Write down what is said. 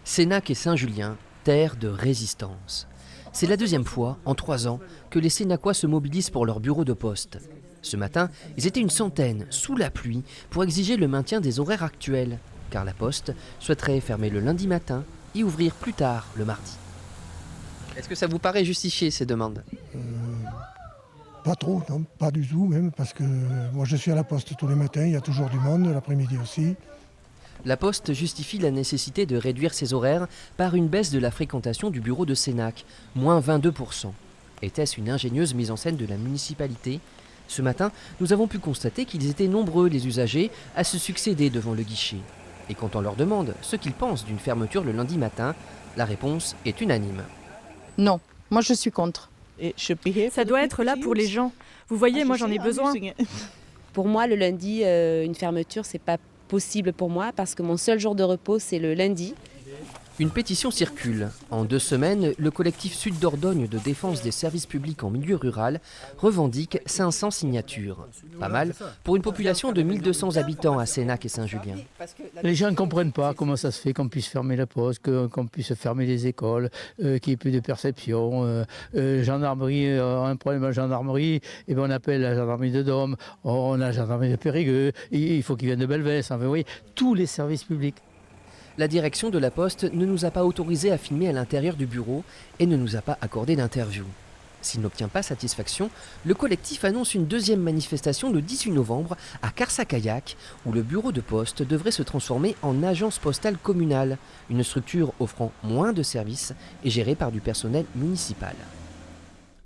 Sénac et Saint-Julien, terre de résistance. C'est la deuxième fois, en 3 ans, que les Sénacois se mobilisent pour leur bureau de poste. Ce matin, ils étaient une centaine, sous la pluie, pour exiger le maintien des horaires actuels, car la Poste souhaiterait fermer le lundi matin et ouvrir plus tard le mardi. Est-ce que ça vous paraît justifié, ces demandes ? Pas trop, non, pas du tout même, parce que moi je suis à la Poste tous les matins, il y a toujours du monde, l'après-midi aussi. La Poste justifie la nécessité de réduire ses horaires par une baisse de la fréquentation du bureau de Sénac, moins 22%. Était-ce une ingénieuse mise en scène de la municipalité ? Ce matin, nous avons pu constater qu'ils étaient nombreux, les usagers, à se succéder devant le guichet. Et quand on leur demande ce qu'ils pensent d'une fermeture le lundi matin, la réponse est unanime. Non, moi je suis contre. Ça doit être là pour les gens. Vous voyez, moi j'en ai besoin. Pour moi, le lundi, une fermeture, c'est pas possible pour moi parce que mon seul jour de repos, c'est le lundi. Une pétition circule. En 2 semaines, le collectif Sud Dordogne de défense des services publics en milieu rural revendique 500 signatures. Pas mal pour une population de 1200 habitants à Sénac et Saint-Julien. Les gens ne comprennent pas comment ça se fait qu'on puisse fermer la poste, qu'on puisse fermer les écoles, qu'il n'y ait plus de perception. Gendarmerie, un problème à la gendarmerie, et ben on appelle la gendarmerie de Dôme, on a la gendarmerie de Périgueux, il faut qu'ils viennent de Belvès. Enfin, vous voyez, tous les services publics. La direction de la Poste ne nous a pas autorisés à filmer à l'intérieur du bureau et ne nous a pas accordé d'interview. S'il n'obtient pas satisfaction, le collectif annonce une deuxième manifestation le 18 novembre à Carsacaillac, où le bureau de poste devrait se transformer en agence postale communale, une structure offrant moins de services et gérée par du personnel municipal.